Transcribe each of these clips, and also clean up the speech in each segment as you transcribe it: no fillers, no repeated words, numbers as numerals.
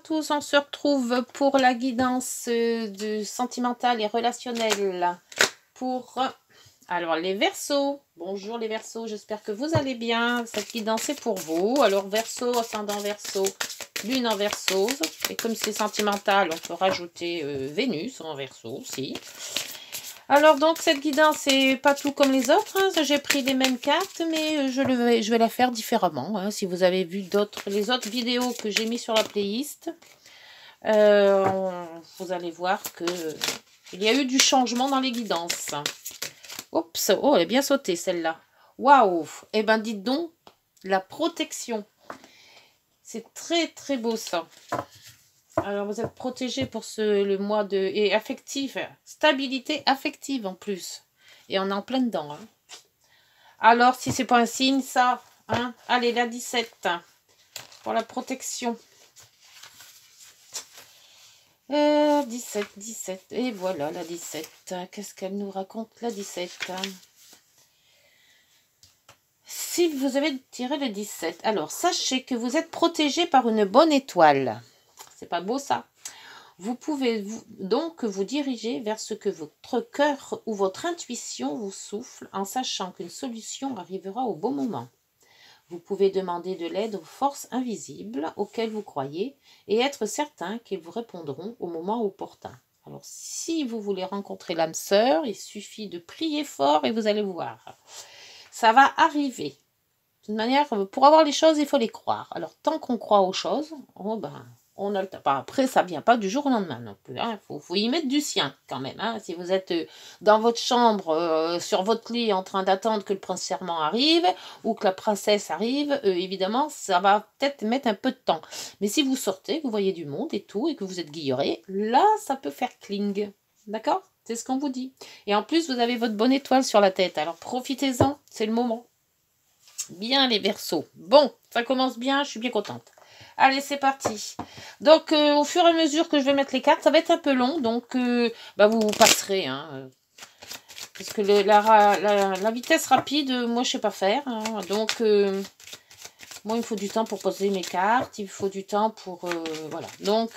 Tous, on se retrouve pour la guidance du sentimental et relationnel pour alors les Verseaux. Bonjour les Verseaux, j'espère que vous allez bien. Cette guidance est pour vous. Alors Verseau, ascendant Verseau, lune en Verseau, et comme c'est sentimental, on peut rajouter Vénus en Verseau aussi. Alors donc cette guidance n'est pas tout comme les autres, hein. J'ai pris les mêmes cartes mais je vais la faire différemment, hein. Si vous avez vu les autres vidéos que j'ai mis sur la playlist, vous allez voir que il y a eu du changement dans les guidances. Oups, oh elle est bien sautée celle-là. Waouh, eh ben dites donc, la protection. C'est très très beau ça. Alors, vous êtes protégé pour le mois de... Et affectif. Stabilité affective en plus. Et on est en plein dedans. Hein. Alors, si c'est pas un signe, ça... Hein, allez, la 17. Pour la protection. 17, 17. Et voilà, la 17. Qu'est-ce qu'elle nous raconte, la 17? Si vous avez tiré le 17, alors, sachez que vous êtes protégé par une bonne étoile. C'est pas beau ça? Vous pouvez donc vous diriger vers ce que votre cœur ou votre intuition vous souffle en sachant qu'une solution arrivera au bon moment. Vous pouvez demander de l'aide aux forces invisibles auxquelles vous croyez et être certain qu'elles vous répondront au moment opportun. Alors si vous voulez rencontrer l'âme sœur, il suffit de prier fort et vous allez voir. Ça va arriver. De toute manière, pour avoir les choses, il faut les croire. Alors tant qu'on croit aux choses, on a le temps. Après, ça ne vient pas du jour au lendemain non plus. Hein. Faut y mettre du sien quand même. Hein. Si vous êtes dans votre chambre, sur votre lit, en train d'attendre que le prince charmant arrive ou que la princesse arrive, évidemment, ça va peut-être mettre un peu de temps. Mais si vous sortez, vous voyez du monde et tout, et que vous êtes guilleré, là, ça peut faire cling. D'accord? C'est ce qu'on vous dit. Et en plus, vous avez votre bonne étoile sur la tête. Alors profitez-en, c'est le moment. Bien les Verseaux. Bon, ça commence bien, je suis bien contente. Allez, c'est parti. Donc, au fur et à mesure que je vais mettre les cartes, ça va être un peu long. Donc, vous passerez. Hein, parce que la vitesse rapide, moi, je ne sais pas faire. Hein, donc, moi, il me faut du temps pour poser mes cartes. Il me faut du temps pour... voilà. Donc,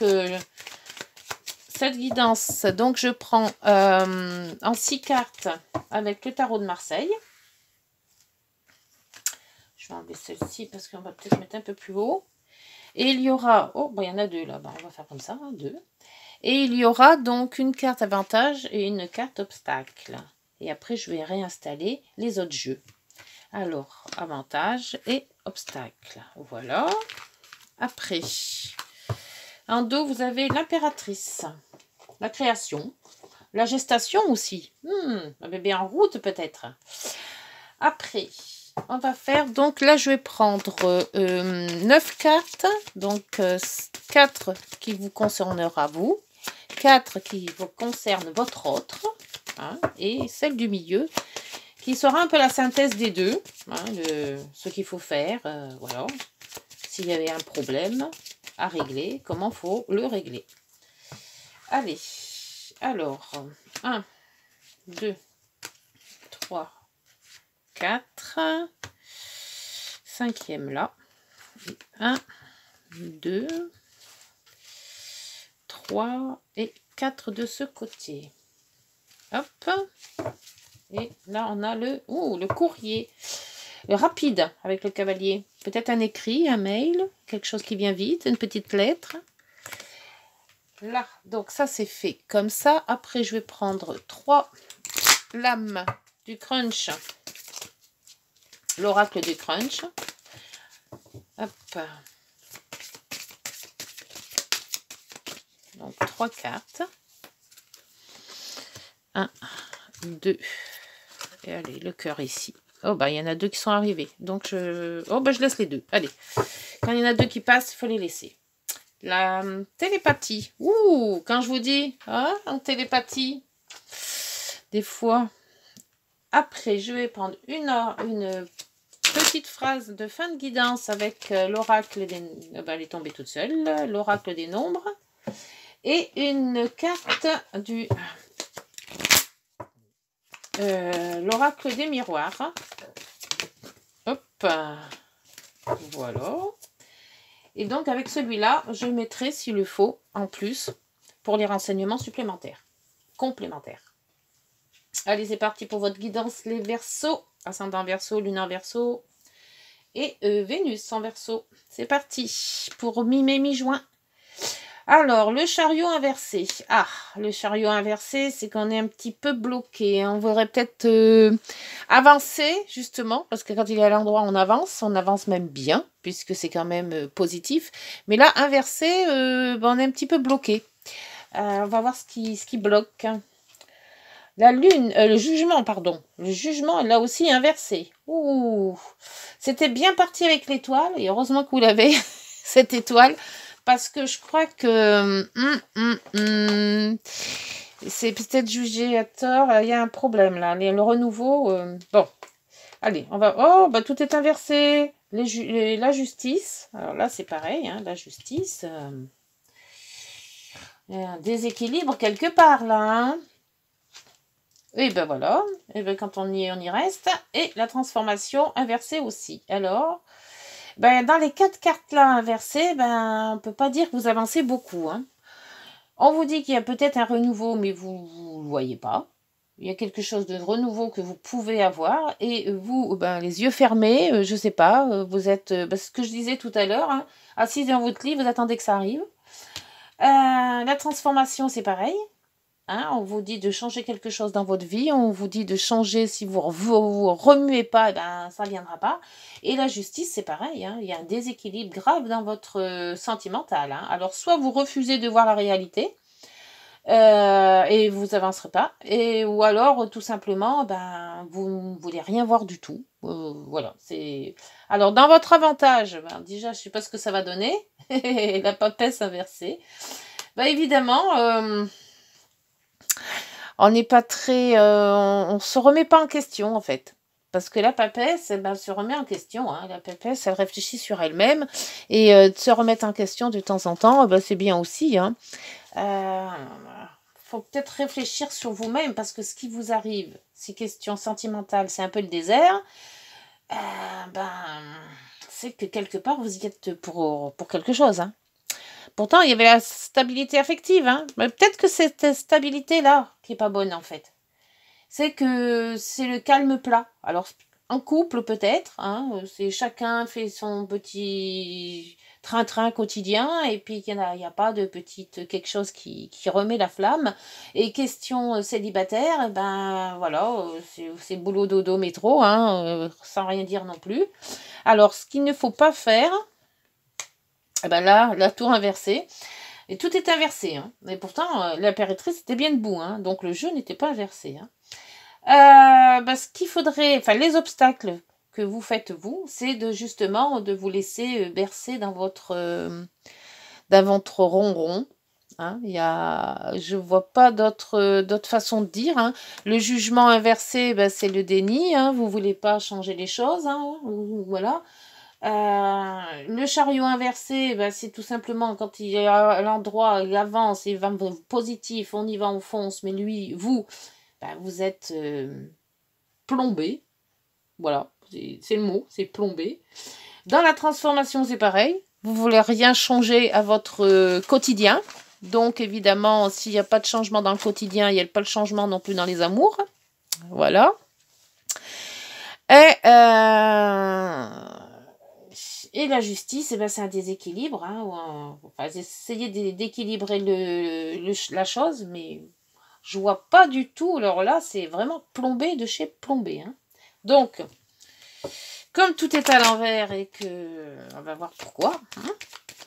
cette guidance, donc, je prends en 6 cartes avec le tarot de Marseille. Je vais enlever celle-ci parce qu'on va peut-être mettre un peu plus haut. Et il y aura... Oh, il y en a deux là-bas. On va faire comme ça, hein, 2. Et il y aura donc une carte avantage et une carte obstacle. Et après, je vais réinstaller les autres jeux. Alors, avantage et obstacle. Voilà. Après, en dos, vous avez l'impératrice. La création. La gestation aussi. Un bébé en route peut-être. Après... On va faire, donc là je vais prendre 9 cartes, donc 4 qui vous concernera vous, 4 qui vous concernent votre autre, hein, et celle du milieu qui sera un peu la synthèse des deux, hein, ce qu'il faut faire, voilà, s'il y avait un problème à régler, comment il faut le régler. Allez, alors, 1, 2, 3, 4, 5e là, 1, 2, 3 et 4 de ce côté. Hop, et là on a le courrier, le rapide avec le cavalier, peut-être un écrit, un mail, quelque chose qui vient vite, une petite lettre. Là, donc ça c'est fait comme ça. Après je vais prendre 3 lames du crunch. L'oracle du crunch. Hop. Donc 3 cartes. 1, 2. Et allez, le cœur ici. Oh, il y en a 2 qui sont arrivés. Donc je laisse les 2. Allez. Quand il y en a 2 qui passent, il faut les laisser. La télépathie. Quand je vous dis, hein, en télépathie, des fois. Après, je vais prendre une petite phrase de fin de guidance avec l'oracle des... elle est tombée toute seule. L'oracle des nombres. Et une carte du... l'oracle des miroirs. Hop. Voilà. Et donc, avec celui-là, je mettrai, s'il le faut, en plus, pour les renseignements supplémentaires, complémentaires. Allez, c'est parti pour votre guidance, les Verseaux. Ascendant Verseau, lunaire Verseau et Vénus en Verseau. C'est parti pour mi-mai, mi-juin. Alors, le chariot inversé. Ah, le chariot inversé, c'est qu'on est un petit peu bloqué. On voudrait peut-être avancer, justement, parce que quand il est à l'endroit, on avance même bien, puisque c'est quand même positif. Mais là, inversé, on est un petit peu bloqué. On va voir ce qui bloque. La lune, le jugement, pardon. Le jugement, là aussi, inversé. Ouh, c'était bien parti avec l'étoile, et heureusement que vous l'avez, cette étoile, parce que je crois que c'est peut-être jugé à tort. Il y a un problème, là. Le renouveau, bon. Allez, on va... Oh, bah tout est inversé. La justice. Alors là, c'est pareil, hein, la justice. Il y a un déséquilibre quelque part, là, hein. Et ben voilà, et ben quand on y est, on y reste. Et la transformation inversée aussi. Alors, ben dans les 4 cartes là inversées, ben on peut pas dire que vous avancez beaucoup, hein. On vous dit qu'il y a peut-être un renouveau, mais vous ne le voyez pas. Il y a quelque chose de renouveau que vous pouvez avoir. Et vous, ben, les yeux fermés, je sais pas, vous êtes, ben, ce que je disais tout à l'heure, hein, assise dans votre lit, vous attendez que ça arrive. La transformation, c'est pareil. Hein, on vous dit de changer quelque chose dans votre vie, on vous dit de changer, si vous vous remuez pas, ben, ça ne viendra pas. Et la justice, c'est pareil, hein, il y a un déséquilibre grave dans votre sentimental. Hein. Alors, soit vous refusez de voir la réalité, et vous avancerez pas, ou alors, tout simplement, ben, vous ne voulez rien voir du tout. Voilà, c'est... Alors, dans votre avantage, ben, déjà, je ne sais pas ce que ça va donner, la papesse inversée. Ben, évidemment... on n'est pas très... on se remet pas en question, en fait. Parce que la papesse, ben, elle se remet en question. Hein. La papesse, elle réfléchit sur elle-même. Et de se remettre en question de temps en temps, ben, c'est bien aussi. Hein. Faut peut-être réfléchir sur vous-même, parce que ce qui vous arrive, ces questions sentimentales, c'est un peu le désert. Ben, c'est que quelque part, vous y êtes pour quelque chose. Hein. Pourtant, il y avait la stabilité affective. Hein. Mais peut-être que cette stabilité-là qui est pas bonne, en fait. C'est que c'est le calme plat. Alors, en couple, peut-être. Hein, c'est chacun fait son petit train-train quotidien. Et puis, il n'y a pas de petite quelque chose qui remet la flamme. Et question célibataire, eh ben voilà, c'est boulot, dodo, métro. Hein, sans rien dire non plus. Alors, ce qu'il ne faut pas faire... Eh ben là, la tour inversée. Et tout est inversé. Hein. Mais pourtant, l'impératrice était bien debout. Hein. Donc le jeu n'était pas inversé. Hein. Ben, ce qu'il faudrait... Enfin, les obstacles que vous faites, vous, c'est justement de vous laisser bercer dans votre ronron. Hein. Je ne vois pas d'autre façon de dire. Hein. Le jugement inversé, ben, c'est le déni. Hein. Vous ne voulez pas changer les choses. Hein. Voilà. Le chariot inversé, ben, c'est tout simplement quand il est à l'endroit, il avance, il va positif, on y va, on fonce, mais lui, vous, ben, vous êtes plombé. Voilà, c'est le mot, c'est plombé. Dans la transformation, c'est pareil. Vous voulez rien changer à votre quotidien. Donc, évidemment, s'il n'y a pas de changement dans le quotidien, il n'y a pas de changement non plus dans les amours. Voilà. Et la justice, eh ben, c'est un déséquilibre. Hein, essayer d'équilibrer la chose, mais je vois pas du tout. Alors là, c'est vraiment plombé de chez plombé. Hein. Donc, comme tout est à l'envers et que... On va voir pourquoi. Hein.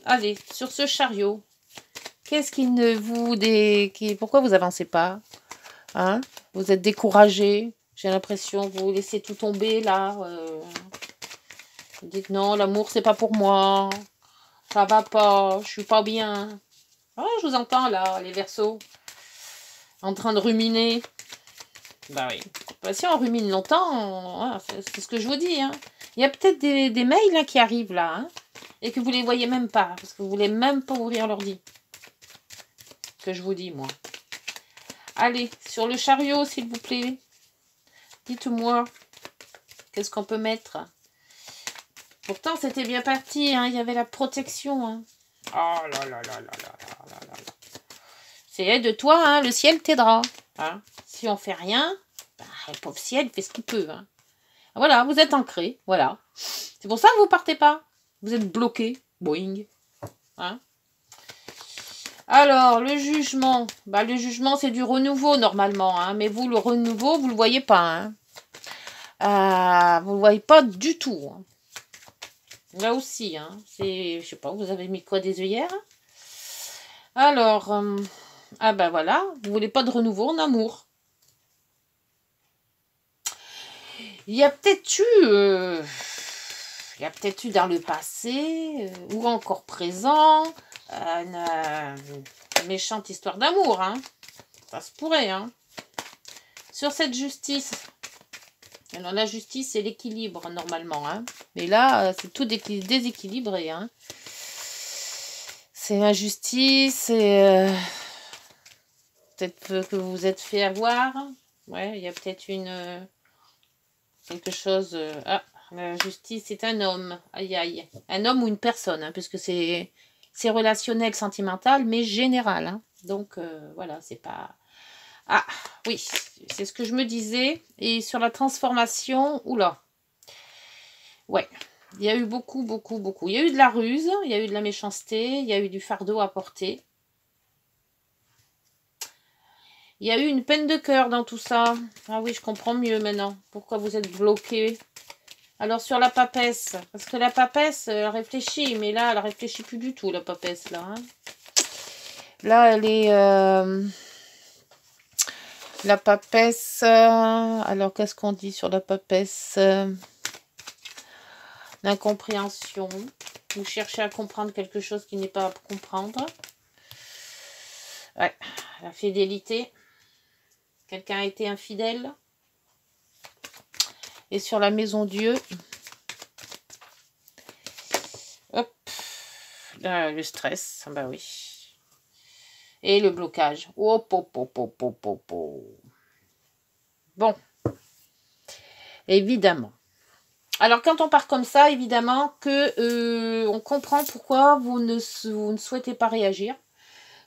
Allez, sur ce chariot, qu'est-ce qui ne vous... Pourquoi vous avancez pas? Hein? Vous êtes découragé. J'ai l'impression que vous laissez tout tomber là. Vous dites non, l'amour c'est pas pour moi. Ça va pas, je suis pas bien. Ah, je vous entends là, les Verseaux. En train de ruminer. Bah oui. Bah, si on rumine longtemps, c'est ce que je vous dis. Hein. Il y a peut-être des mails là, qui arrivent là. Hein, et que vous les voyez même pas. Parce que vous voulez même pas ouvrir l'ordi. Que je vous dis, moi. Allez, sur le chariot, s'il vous plaît. Dites-moi. Qu'est-ce qu'on peut mettre? Pourtant, c'était bien parti, hein, il y avait la protection. Hein. Oh là là là là là là là là. C'est de toi, hein, le ciel t'aidera. Hein. Si on fait rien, bah, le pauvre ciel fait ce qu'il peut. Hein. Voilà, vous êtes ancré, voilà. C'est pour ça que vous partez pas. Vous êtes bloqué. Boing. Hein. Alors, le jugement. Bah, le jugement, c'est du renouveau, normalement. Hein, mais vous, le renouveau, vous le voyez pas. Hein. Vous le voyez pas du tout. Hein. Là aussi, hein, c'est, je sais pas, vous avez mis quoi des œillères? Alors, ah ben voilà, vous voulez pas de renouveau en amour. Il y a peut-être eu dans le passé, ou encore présent, une méchante histoire d'amour, hein. Ça se pourrait, hein. Sur cette justice, alors la justice, c'est l'équilibre, normalement, hein. Mais là, c'est tout déséquilibré, hein. C'est injustice, et peut-être que vous vous êtes fait avoir. Ouais, il y a peut-être quelque chose. Ah, la justice, c'est un homme. Aïe, aïe. Un homme ou une personne, hein, puisque c'est relationnel, sentimental, mais général. Hein. Donc, voilà, c'est pas... Ah, oui, c'est ce que je me disais. Et sur la transformation, oula. Ouais, il y a eu beaucoup. Il y a eu de la ruse, il y a eu de la méchanceté, il y a eu du fardeau à porter. Il y a eu une peine de cœur dans tout ça. Ah oui, je comprends mieux maintenant. Pourquoi vous êtes bloqué. Alors, sur la papesse. Parce que la papesse, elle réfléchit. Mais là, elle réfléchit plus du tout, la papesse, là. Hein. Là, elle est... La papesse... alors, qu'est-ce qu'on dit sur la papesse? L'incompréhension. Vous cherchez à comprendre quelque chose qui n'est pas à comprendre. Ouais. La fidélité. Quelqu'un a été infidèle. Et sur la maison Dieu. Hop. Là, le stress. Bah oui. Et le blocage. Hop, hop, hop, hop, hop, hop, hop. Bon. Évidemment. Alors, quand on part comme ça, évidemment que on comprend pourquoi vous ne souhaitez pas réagir.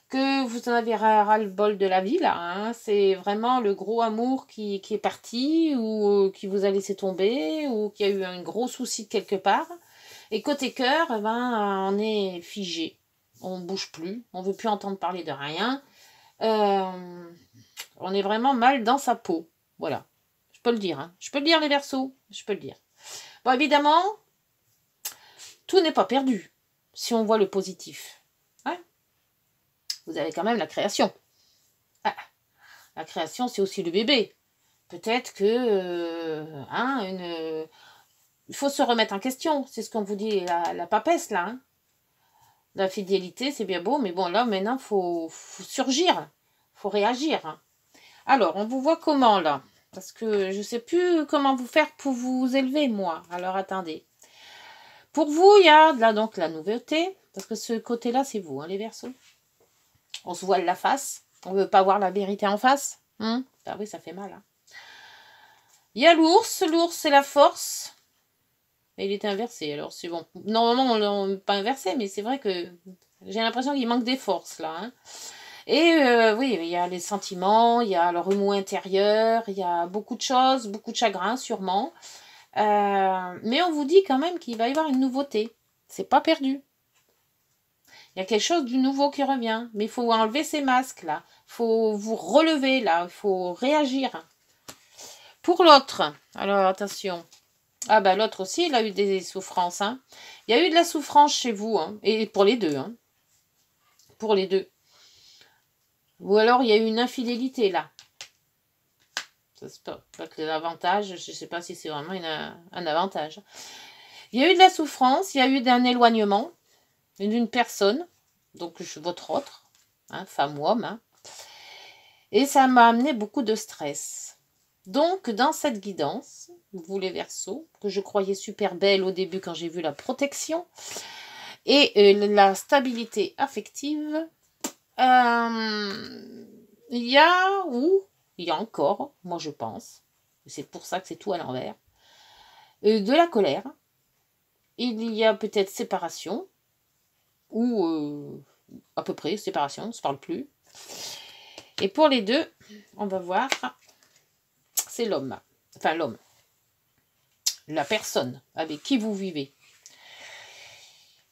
Que vous en avez ras-le-bol de la vie, là. Hein. C'est vraiment le gros amour qui est parti, ou qui vous a laissé tomber, ou qui a eu un gros souci de quelque part. Et côté cœur, eh ben, on est figé. On ne bouge plus. On ne veut plus entendre parler de rien. On est vraiment mal dans sa peau. Voilà. Je peux le dire. Hein. Je peux le dire, les Verseaux. Je peux le dire. Bon, évidemment, tout n'est pas perdu. Si on voit le positif. Vous avez quand même la création. Ah, la création, c'est aussi le bébé. Peut-être que... il faut se remettre en question. C'est ce qu'on vous dit, la papesse, là. Hein. La fidélité, c'est bien beau, mais bon, là, maintenant, il faut surgir. Il faut réagir. Hein. Alors, on vous voit comment, là? Parce que je ne sais plus comment vous faire pour vous élever, moi. Alors, attendez. Pour vous, il y a là, donc, la nouveauté. Parce que ce côté-là, c'est vous, hein, les Verseaux. On se voile la face. On ne veut pas voir la vérité en face. Ah oui, ça fait mal. Hein. Il y a l'ours. L'ours, c'est la force. Et il est inversé. Alors, c'est bon. Normalement, on n'est pas inversé, mais c'est vrai que j'ai l'impression qu'il manque des forces, là. Hein. Et oui, il y a les sentiments, il y a le remous intérieur, il y a beaucoup de choses, beaucoup de chagrin, sûrement. Mais on vous dit quand même qu'il va y avoir une nouveauté. C'est pas perdu. Il y a quelque chose du nouveau qui revient. Mais il faut enlever ces masques, là. Il faut vous relever, là. Il faut réagir. Pour l'autre, alors attention. Ah ben l'autre aussi, il a eu des souffrances. Hein. Il y a eu de la souffrance chez vous. Hein. Et pour les deux. Hein. Pour les deux. Ou alors il y a eu une infidélité, là. Ça, c'est pas que l'avantage. Je ne sais pas si c'est vraiment un avantage. Il y a eu de la souffrance. Il y a eu d'un éloignement d'une personne. Donc votre autre. Hein, femme ou homme. Hein. Et ça m'a amené beaucoup de stress. Donc, dans cette guidance, vous les Verseaux, que je croyais super belle au début quand j'ai vu la protection, et la stabilité affective, il y a encore, moi je pense, c'est pour ça que c'est tout à l'envers, de la colère, il y a peut-être séparation, ou à peu près séparation, on ne se parle plus. Et pour les deux, on va voir, c'est l'homme. Enfin, l'homme. La personne avec qui vous vivez.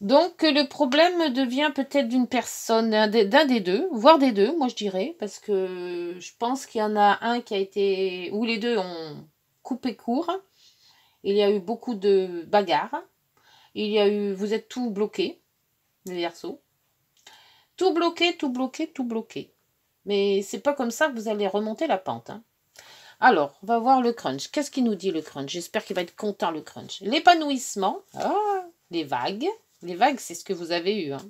Donc, le problème devient peut-être d'une personne, d'un des deux, voire des deux, moi je dirais, parce que je pense qu'il y en a un qui a été, où les deux ont coupé court. Il y a eu beaucoup de bagarres. Il y a eu, vous êtes tout bloqué, les Verseaux. Tout bloqué, tout bloqué, tout bloqué. Mais c'est pas comme ça que vous allez remonter la pente. Hein. Alors, on va voir le crunch. Qu'est-ce qu'il nous dit le crunch? J'espère qu'il va être content le crunch. L'épanouissement, les vagues. Les vagues, c'est ce que vous avez eu. Hein.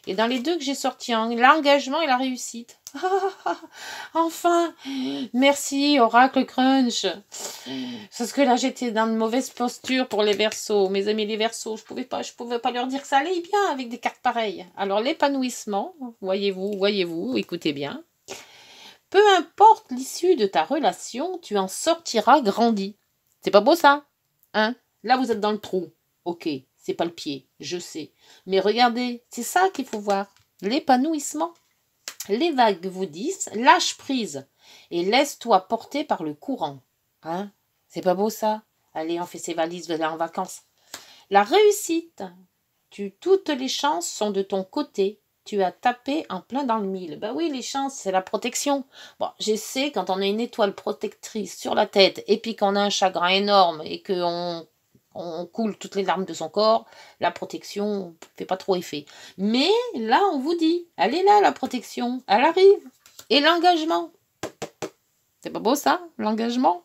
Et dans les deux que j'ai sortis, hein, l'engagement et la réussite. Enfin, merci Oracle Crunch. Parce que là, j'étais dans une mauvaise posture pour les Verseaux. Mes amis les Verseaux, je pouvais pas leur dire que ça allait bien avec des cartes pareilles. Alors, l'épanouissement, voyez-vous, écoutez bien. Peu importe l'issue de ta relation, tu en sortiras grandi. C'est pas beau ça? Hein? Là, vous êtes dans le trou. Ok, c'est pas le pied, je sais. Mais regardez, c'est ça qu'il faut voir. L'épanouissement. Les vagues vous disent, lâche prise et laisse-toi porter par le courant. Hein? C'est pas beau ça? Allez, on fait ses valises, là en vacances. La réussite. Toutes les chances sont de ton côté. Tu as tapé en plein dans le mille. Ben oui, les chances, c'est la protection. Bon, je sais, quand on a une étoile protectrice sur la tête et puis qu'on a un chagrin énorme et qu'on coule toutes les larmes de son corps, la protection ne fait pas trop effet. Mais là, on vous dit, elle est là, la protection. Elle arrive. Et l'engagement. C'est pas beau ça, l'engagement?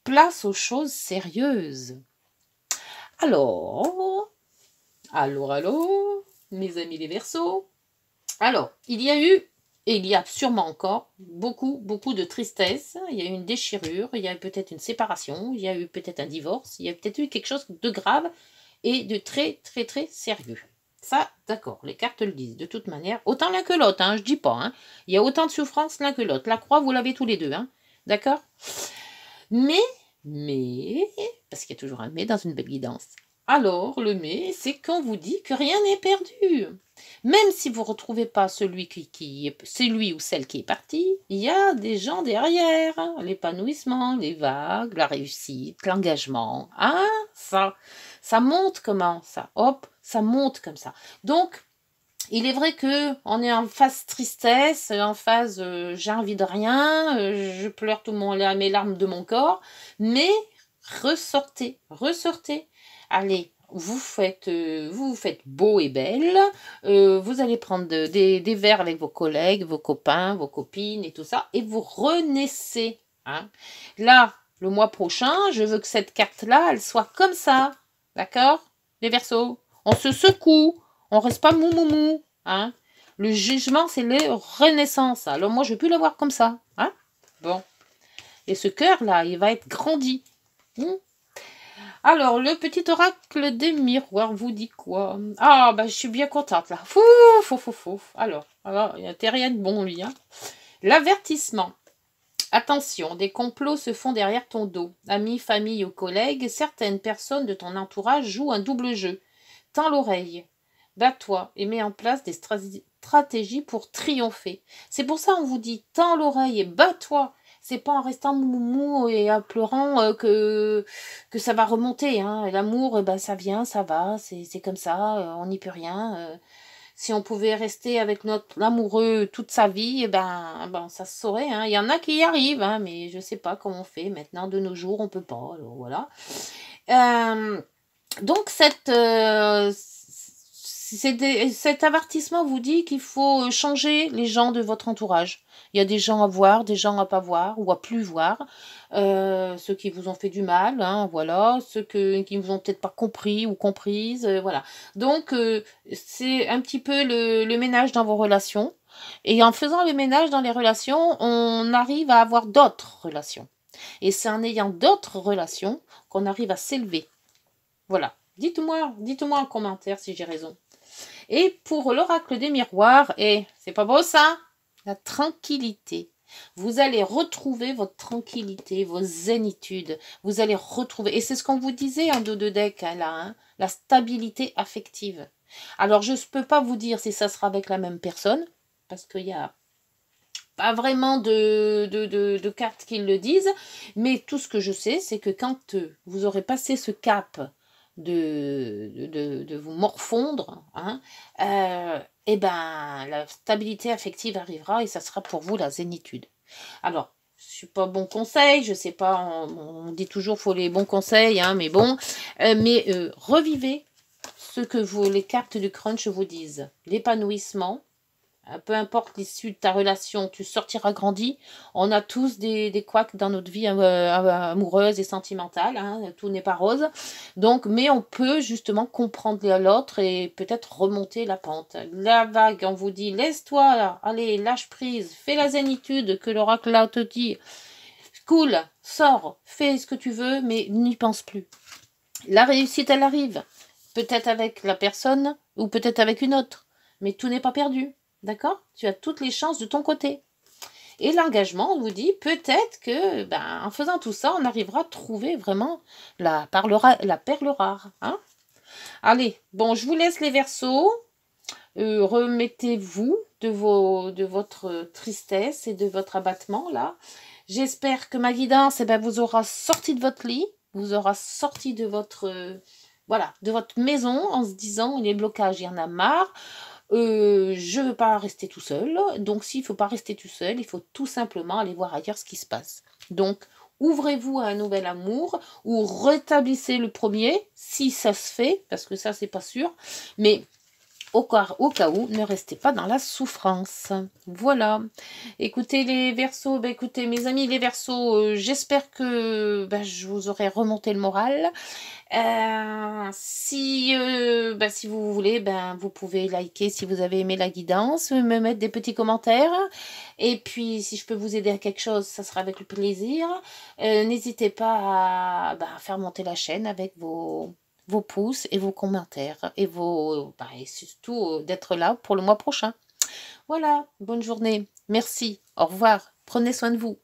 Place aux choses sérieuses. Alors, allô, mes amis les Verseaux. Alors, il y a eu, et il y a sûrement encore, beaucoup de tristesse. Il y a eu une déchirure, il y a eu peut-être une séparation, il y a eu peut-être un divorce, il y a peut-être eu quelque chose de grave et de très sérieux. Ça, d'accord, les cartes le disent, de toute manière. Autant l'un que l'autre, hein, je dis pas. Hein. Il y a autant de souffrance l'un que l'autre. La croix, vous l'avez tous les deux, hein, d'accord? Mais, parce qu'il y a toujours un mais dans une belle guidance. Alors, le mais, c'est qu'on vous dit que rien n'est perdu. Même si vous ne retrouvez pas celui celui ou celle qui est parti, il y a des gens derrière. Hein, l'épanouissement, les vagues, la réussite, l'engagement. Ah, ça monte comment ça? Hop, ça monte comme ça. Donc, il est vrai que on est en phase tristesse, en phase j'ai envie de rien, je pleure mes larmes de mon corps, mais ressortez. Allez, vous vous faites beau et belle, vous allez prendre des verres avec vos collègues, vos copains, vos copines et tout ça, et vous renaissez. Hein. Là, le mois prochain, je veux que cette carte-là, elle soit comme ça. D'accord? Les Verseaux, on se secoue. On reste pas mou. Hein? Le jugement, c'est les renaissances. Alors moi, je ne veux plus l'avoir comme ça. Hein? Bon. Et ce cœur-là, il va être grandi. Alors, le petit oracle des miroirs vous dit quoi? Ah, bah, je suis bien contente, là. Fouf. Alors, il y a rien de bon, lui. Hein? L'avertissement. Attention, des complots se font derrière ton dos. Amis, famille ou collègues, certaines personnes de ton entourage jouent un double jeu. Tends l'oreille. Bats-toi et mets en place des stratégies pour triompher. C'est pour ça qu'on vous dit tends l'oreille et bats-toi. C'est pas en restant mou et en pleurant que ça va remonter. Hein. L'amour, ça vient, ça va, c'est comme ça, on n'y peut rien. Si on pouvait rester avec notre amoureux toute sa vie, ça se saurait. Hein. Il y en a qui y arrivent, hein, mais je sais pas comment on fait. Maintenant, de nos jours, on peut pas. Alors voilà. Donc cet avertissement vous dit qu'il faut changer les gens de votre entourage. Il y a des gens à voir, des gens à pas voir ou à plus voir. Ceux qui vous ont fait du mal, hein, voilà. Ceux qui vous ont peut-être pas compris ou comprises, voilà. Donc, c'est un petit peu le ménage dans vos relations. Et en faisant le ménage dans les relations, on arrive à avoir d'autres relations. Et c'est en ayant d'autres relations qu'on arrive à s'élever. Voilà. Dites-moi en commentaire si j'ai raison. Et pour l'oracle des miroirs, c'est pas beau ça? La tranquillité. Vous allez retrouver votre tranquillité, vos zénitudes. Vous allez retrouver, et c'est ce qu'on vous disait en dos de deck, hein, là, hein, la stabilité affective. Alors, je ne peux pas vous dire si ça sera avec la même personne, parce qu'il y a pas vraiment de cartes qui le disent, mais tout ce que je sais, c'est que quand vous aurez passé ce cap de vous morfondre, hein, et ben la stabilité affective arrivera et ça sera pour vous la zénitude. Alors, je suis pas bon conseil, je sais pas, on dit toujours faut les bons conseils, hein, mais bon, revivez ce que les cartes du crunch vous disent. L'épanouissement, peu importe l'issue de ta relation, tu sortiras grandi. On a tous des couacs dans notre vie amoureuse et sentimentale. Hein, tout n'est pas rose. Donc, mais on peut justement comprendre l'autre et peut-être remonter la pente. La vague, on vous dit, laisse-toi, allez, lâche prise, fais la zénitude que l'oracle là te dit. Cool, sors, fais ce que tu veux, mais n'y pense plus. La réussite, elle arrive. Peut-être avec la personne ou peut-être avec une autre. Mais tout n'est pas perdu. D'accord? Tu as toutes les chances de ton côté. Et l'engagement, on vous dit, peut-être que, en faisant tout ça, on arrivera à trouver vraiment la perle rare. Hein? Allez, bon, je vous laisse les Verseaux. Remettez-vous de votre tristesse et de votre abattement, là. J'espère que ma guidance, vous aura sorti de votre lit, vous aura sorti de votre, de votre maison en se disant, les blocages, il y en a marre. Je ne veux pas rester tout seul. Donc, s'il ne faut pas rester tout seul, il faut tout simplement aller voir ailleurs ce qui se passe. Donc, ouvrez-vous à un nouvel amour ou rétablissez le premier, si ça se fait, parce que ça, c'est pas sûr. Mais au cas où, ne restez pas dans la souffrance. Voilà. Écoutez les Verseaux, écoutez mes amis les Verseaux, j'espère que je vous aurai remonté le moral. Si vous voulez, vous pouvez liker si vous avez aimé la guidance, me mettre des petits commentaires. Et puis, si je peux vous aider à quelque chose, ça sera avec le plaisir. N'hésitez pas à faire monter la chaîne avec vos pouces et vos commentaires. Et et surtout d'être là pour le mois prochain. Voilà, bonne journée. Merci, au revoir. Prenez soin de vous.